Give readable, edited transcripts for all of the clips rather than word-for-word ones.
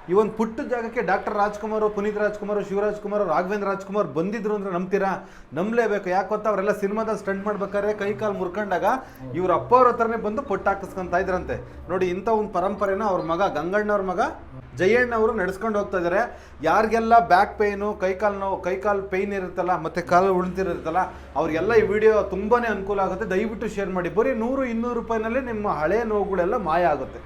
ಈ ಒಂದು ಪುಟ್ಟ ಜಾಗಕ್ಕೆ ಡಾಕ್ಟರ್ ರಾಜ್ಕುಮಾರ್, ಪುನೀತ್ ರಾಜ್ಕುಮಾರ್, ಶಿವರಾಜ್ ಕುಮಾರ್, ರಾಘವೇಂದ್ರ ರಾಜ್ಕುಮಾರ್ ಬಂದಿದ್ರು ಅಂದ್ರೆ ನಂಬ್ತೀರಾ? ನಂಬಲೇಬೇಕು. ಯಾಕೆ ಗೊತ್ತಾ, ಅವರೆಲ್ಲ ಸಿನಿಮಾದಲ್ಲಿ ಸ್ಟಂಟ್ ಮಾಡ್ಬೇಕಾದ್ರೆ ಕೈ ಕಾಲು ಮುರ್ಕೊಂಡಾಗ ಇವ್ರ ಅಪ್ಪ ಅವ್ರ ಹತ್ರನೇ ಬಂದು ಪೊಟ್ಟು ಹಾಕಿಸ್ಕೊಂತ ಇದ್ರಂತೆ. ನೋಡಿ, ಇಂಥ ಒಂದು ಪರಂಪರೆನ ಅವ್ರ ಮಗ ಗಂಗಣ್ಣವ್ರ ಮಗ ಜಯಣ್ಣ ಅವರು ನಡೆಸ್ಕೊಂಡು ಹೋಗ್ತಾ ಇದ್ದಾರೆ. ಯಾರಿಗೆಲ್ಲ ಬ್ಯಾಕ್ ಪೇಯ್ನು, ಕೈಕಾಲು ಪೇಯ್ನ್ ಇರುತ್ತಲ್ಲ, ಮತ್ತೆ ಕಾಲು ಉಳ್ತಿರುತ್ತಲ್ಲ, ಅವ್ರಿಗೆಲ್ಲ ಈ ವಿಡಿಯೋ ತುಂಬಾನೇ ಅನುಕೂಲ ಆಗುತ್ತೆ. ದಯವಿಟ್ಟು ಶೇರ್ ಮಾಡಿ. ಬರೀ 100-200 ರೂಪಾಯಿನಲ್ಲಿ ನಿಮ್ಮ ಹಳೆ ನೋವುಗಳೆಲ್ಲ ಮಾಯ ಆಗುತ್ತೆ.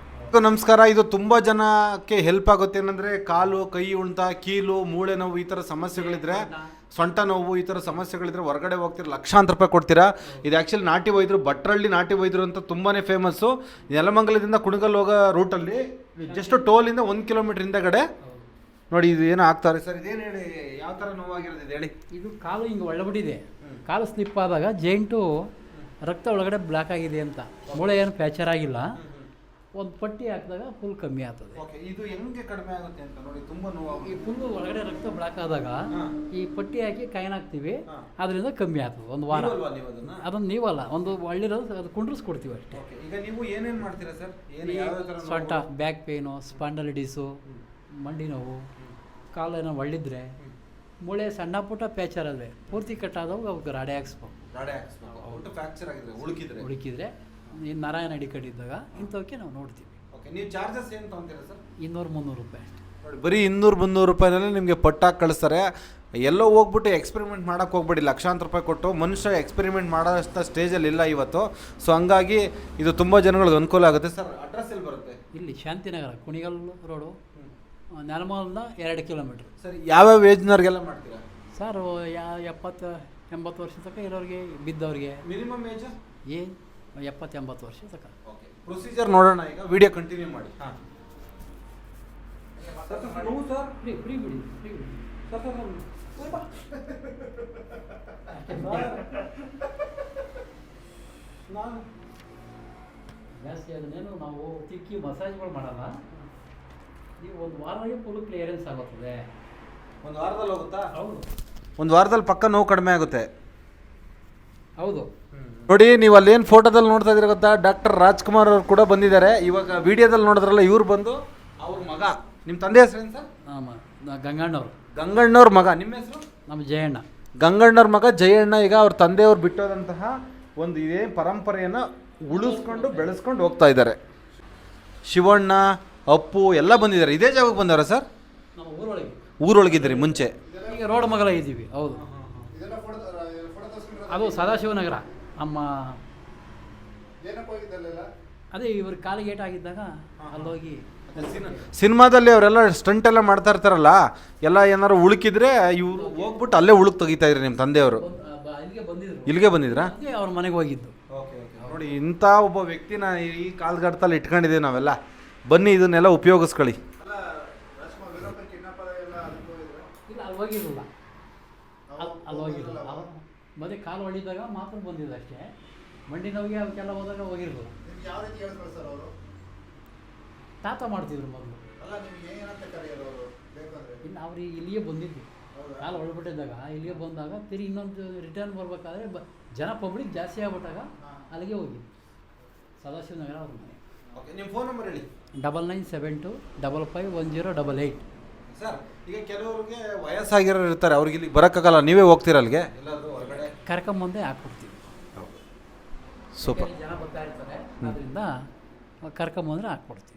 ನಮಸ್ಕಾರ. ಇದು ತುಂಬ ಜನಕ್ಕೆ ಹೆಲ್ಪ್ ಆಗುತ್ತೆ. ಏನಂದರೆ ಕಾಲು, ಕೈ ಉಣ್ತ, ಕೀಲು, ಮೂಳೆ ನೋವು ಈ ಥರ ಸಮಸ್ಯೆಗಳಿದ್ರೆ, ಸೊಂಟ ನೋವು ಈ ಥರ ಸಮಸ್ಯೆಗಳಿದ್ರೆ ಹೊರಗಡೆ ಹೋಗ್ತೀರ, ಲಕ್ಷಾಂತರ ರೂಪಾಯಿ ಕೊಡ್ತೀರಾ. ಇದು ಆ್ಯಕ್ಚುಲಿ ನಾಟಿ ವೈದ್ಯರು, ಭಟ್ರಳ್ಳಿ ನಾಟಿ ವೈದ್ಯರು ಅಂತ ತುಂಬಾ ಫೇಮಸ್ಸು. ನೆಲಮಂಗಲದಿಂದ ಕುಣಗಲ್ ಹೋಗೋ ರೂಟಲ್ಲಿ ಜಸ್ಟ್ ಟೋಲಿಂದ 1 ಕಿಲೋಮೀಟರ್ ಹಿಂದಗಡೆ ನೋಡಿ. ಇದು ಏನೋ ಆಗ್ತಾರೆ ಸರ್, ಇದೇನು ಹೇಳಿ, ಯಾವ ಥರ ನೋವಾಗಿರೋದು ಹೇಳಿ. ಇದು ಕಾಲು ಹಿಂಗೆ ಒಳ್ಳಬಿಟ್ಟಿದೆ. ಕಾಲು ಸ್ಲಿಪ್ ಆದಾಗ ಜೈಂಟು ರಕ್ತ ಒಳಗಡೆ ಬ್ಲಾಕ್ ಆಗಿದೆ ಅಂತ. ಮೂಳೆ ಏನು ಫ್ರ್ಯಾಕ್ಚರ್ ಆಗಿಲ್ಲ. ಒಂದು ಪಟ್ಟಿ ಹಾಕಿದಾಗ ಫುಲ್ ಕಮ್ಮಿ ಆಗ್ತದೆ. ಇದು ಹೆಂಗೆ ಕಡಿಮೆ ಆಗುತ್ತೆ ಅಂತ ನೋಡಿ. ತುಂಬ ನೋವು, ಈ ಫುಲ್ ಒಳಗಡೆ ರಕ್ತ ಬ್ಲಾಕ್ ಆದಾಗ ಈ ಪಟ್ಟಿ ಹಾಕಿ ಕೈನ ಹಾಕ್ತೀವಿ, ಅದರಿಂದ ಕಮ್ಮಿ ಆಗ್ತದೆ. ಒಂದು ವಾರ ಅದನ್ನು ನೀವಲ್ಲ, ಒಂದು ಒಳ್ಳಿರೋದು ಅದು ಕುಂಡ್ರಿಸ್ಕೊಡ್ತೀವಿ ಅಷ್ಟೇ. ಈಗ ನೀವು ಏನೇನು ಮಾಡ್ತೀರಾ ಸರ್? ಸೊಂಟ, ಬ್ಯಾಕ್ ಪೇಯ್ನು, ಸ್ಪಾಂಡಲಿಟಿಸು, ಮಂಡಿ ನೋವು, ಕಾಲು ಏನೋ ಒಳ್ಳಿದ್ರೆ, ಮೂಳೆ ಸಣ್ಣ ಪುಟ್ಟ ಪ್ಯಾಚರ್ ಆದರೆ ಪೂರ್ತಿ ಕಟ್ಟಾದವು ಅವಕ್ಕೆ ರಾಡೆ ಹಾಕ್ಸ್ಬೇಕು. ಉಳುಕಿದ್ರೆ ಈ ನಾರಾಯಣ ಅಡಿ ಕಟ್ಟಿದ್ದಾಗ ಇಂಥವಕ್ಕೆ ನಾವು ನೋಡ್ತೀವಿ. ನೀವು ಚಾರ್ಜಸ್ ಏನು ತೊಗೊಂತೀರಾ ಸರ್? 200-300 ರೂಪಾಯಿ ಅಷ್ಟೇ. ನೋಡಿ, ಬರೀ 200-300 ರೂಪಾಯಿನಲ್ಲಿ ನಿಮಗೆ ಪಟ್ಟಾಗಿ ಕಳಿಸ್ತಾರೆ. ಎಲ್ಲೋ ಹೋಗ್ಬಿಟ್ಟು ಎಕ್ಸ್ಪೆರಿಮೆಂಟ್ ಮಾಡೋಕ್ಕೆ ಹೋಗ್ಬೇಡಿ. ಲಕ್ಷಾಂತರ ರೂಪಾಯಿ ಕೊಟ್ಟು ಮನುಷ್ಯ ಎಕ್ಸ್ಪೆರಿಮೆಂಟ್ ಮಾಡೋಷ್ಟು ಸ್ಟೇಜಲ್ಲಿ ಇಲ್ಲ ಇವತ್ತು. ಸೊ ಹಂಗಾಗಿ ಇದು ತುಂಬ ಜನಗಳಿಗೆ ಅನುಕೂಲ ಆಗುತ್ತೆ. ಸರ್, ಅಡ್ರೆಸ್ ಎಲ್ಲಿ ಬರುತ್ತೆ? ಇಲ್ಲಿ ಶಾಂತಿನಗರ, ಕುಣಿಗಲ್ ರೋಡು, ನೆಲಮಂಗಲದಿಂದ 2 ಕಿಲೋಮೀಟ್ರ್. ಸರ್, ಯಾವ್ಯಾವ ಏಜ್ನವ್ರಿಗೆಲ್ಲ ಮಾಡ್ತೀರಾ? ಸರ್ 70-80 ವರ್ಷ ತನಕ ಇರೋರಿಗೆ, ಬಿದ್ದವ್ರಿಗೆ. ಮಿನಿಮಮ್ ಏಜ್ 70-80 ವರ್ಷ ತನಕ. ಓಕೆ, ಪ್ರೊಸೀಜರ್ ನೋಡೋಣ. ಈಗ ವಿಡಿಯೋ ಕಂಟಿನ್ಯೂ ಮಾಡಿ. ಹಾಂ ಸರ್, ಫ್ರೀ ಬಿಡಿ. ಜಾಸ್ತಿ ಅದನ್ನೇನು ನಾವು ತಿಕ್ಕಿ ಮಸಾಜ್ಗಳು ಮಾಡಲ್ಲ. ನೀವು ಒಂದು ವಾರದಲ್ಲಿ ಫುಲ್ ಕ್ಲಿಯರೆನ್ಸ್ ಆಗುತ್ತದೆ. ಒಂದು ವಾರದಲ್ಲಿ ಹೋಗುತ್ತಾ? ಹೌದು, ಒಂದು ವಾರದಲ್ಲಿ ಪಕ್ಕ ನೋವು ಕಡಿಮೆ ಆಗುತ್ತೆ. ಹೌದು. ನೋಡಿ, ನೀವು ಅಲ್ಲೇನು ಫೋಟೋದಲ್ಲಿ ನೋಡ್ತಾ ಇದ್ದೀರ ಗೊತ್ತಾ, ಡಾಕ್ಟರ್ ರಾಜ್ಕುಮಾರ್ ಅವರು ಕೂಡ ಬಂದಿದ್ದಾರೆ. ಇವಾಗ ವಿಡಿಯೋದಲ್ಲಿ ನೋಡಿದ್ರಲ್ಲ, ಇವ್ರು ಬಂದು ಅವ್ರ ಮಗ. ನಿಮ್ಮ ತಂದೆ ಹೆಸರೇನು ಸರ್? ಗಂಗಣ್ಣವ್ರು. ಗಂಗಣ್ಣವ್ರ ಮಗ. ನಿಮ್ಮ ಹೆಸರು? ನಮ್ಮ ಜಯಣ್ಣ. ಗಂಗಣ್ಣವ್ರ ಮಗ ಜಯಣ್ಣ ಈಗ ಅವ್ರ ತಂದೆಯವ್ರು ಬಿಟ್ಟೋದಂತಹ ಒಂದು ಇದೇ ಪರಂಪರೆಯನ್ನು ಉಳಿಸ್ಕೊಂಡು ಬೆಳೆಸ್ಕೊಂಡು ಹೋಗ್ತಾ ಇದ್ದಾರೆ. ಶಿವಣ್ಣ, ಅಪ್ಪು ಎಲ್ಲ ಬಂದಿದ್ದಾರೆ. ಇದೇ ಜಾಗಕ್ಕೆ ಬಂದವರ ಸರ್? ನಮ್ಮ ಊರೊಳಗೆ. ಊರೊಳಗಿದ್ರಿ ಮುಂಚೆ? ಈಗ ರೋಡ್ ಮಗಲ ಇದ್ದೀವಿ. ಹೌದು, ಅದು ಸದಾಶಿವನಗರ. ನಮ್ಮ ಅದೇ ಇವ್ರ ಕಾಲಿಗೆ ಏಟಾಗಿದ್ದಾಗ ಅಲ್ಲೋಗಿ ಸಿನಿಮಾದಲ್ಲಿ ಅವರೆಲ್ಲ ಸ್ಟಂಟ್ ಎಲ್ಲ ಮಾಡ್ತಾ ಇರ್ತಾರಲ್ಲ, ಎಲ್ಲ ಏನಾರು ಉಳುಕಿದ್ರೆ ಇವರು ಹೋಗ್ಬಿಟ್ಟು ಅಲ್ಲೇ ಉಳುಕ್ ತೆಗಿತಾ ಇದ್ರಿ ನಿಮ್ಮ ತಂದೆಯವರು. ಇಲ್ಲಿಗೆ ಬಂದಿದ್ರಾ? ಅವ್ರ ಮನೆಗೆ ಹೋಗಿದ್ದು. ನೋಡಿ, ಇಂಥ ಒಬ್ಬ ವ್ಯಕ್ತಿನ ಈ ಕಾಲ್ಗಡ್ತಲ್ಲಿ ಇಟ್ಕೊಂಡಿದ್ದೀವಿ ನಾವೆಲ್ಲ. ಬನ್ನಿ, ಇದನ್ನೆಲ್ಲ ಉಪಯೋಗಿಸ್ಕೊಳ್ಳಿ. ಅಲ್ಲಿ ಹೋಗಿರಲಿಲ್ಲ. ಮತ್ತೆ ಕಾಲು ಹೊಡಿದಾಗ ಮಾತ್ರ ಬಂದಿದ್ದು ಅಷ್ಟೇ. ಮಂಡಿ ನೋವಿಗೆ ಅವಕ್ಕೆಲ್ಲ ಹೋದಾಗ ಹೋಗಿರಲಿಲ್ಲ. ಯಾವ ರೀತಿ ಹೇಳ್ತಾರೆ ಸರ್ ಅವರು? ತಾತ ಮಾಡ್ತಿದ್ರು ಮೊದಲು. ಇನ್ನು ಅವ್ರಿಗೆ ಇಲ್ಲಿಗೆ ಬಂದಿದ್ದು. ಕಾಲು ಹೊಳ್ಬಿಟ್ಟಿದ್ದಾಗ ಇಲ್ಲಿಗೆ ಬಂದಾಗ ತಿರುಗಿ ಇನ್ನೊಂದು ರಿಟರ್ನ್ ಬರ್ಬೇಕಾದ್ರೆ ಜನ ಪಬ್ಲಿಕ್ ಜಾಸ್ತಿ ಆಗ್ಬಿಟ್ಟಾಗ ಅಲ್ಲಿಗೆ ಹೋಗಿ ಸದಾಶಿವನಗರ ಅವ್ರ ಮನೆ. ನಿಮ್ಮ ಫೋನ್ ನಂಬರ್ ಹೇಳಿ. 9972551088. ಸರ್, ಈಗ ಕೆಲವರಿಗೆ ವಯಸ್ಸಾಗಿರೋರು ಇರ್ತಾರೆ, ಅವ್ರಿಗೆ ಇಲ್ಲಿ ಬರೋಕ್ಕಾಗಲ್ಲ, ನೀವೇ ಹೋಗ್ತೀರ ಅಲ್ಲಿಗೆ? ಕರ್ಕೊಂಬಂದೆ ಹಾಕ್ಕೊಡ್ತೀವಿ. ಸೂಪರ್. ಜನ ಬರ್ತಾ ಇರ್ತಾರೆ, ಅದರಿಂದ ಕರ್ಕೊಂಬಂದ್ರೆ ಹಾಕ್ಕೊಡ್ತೀವಿ.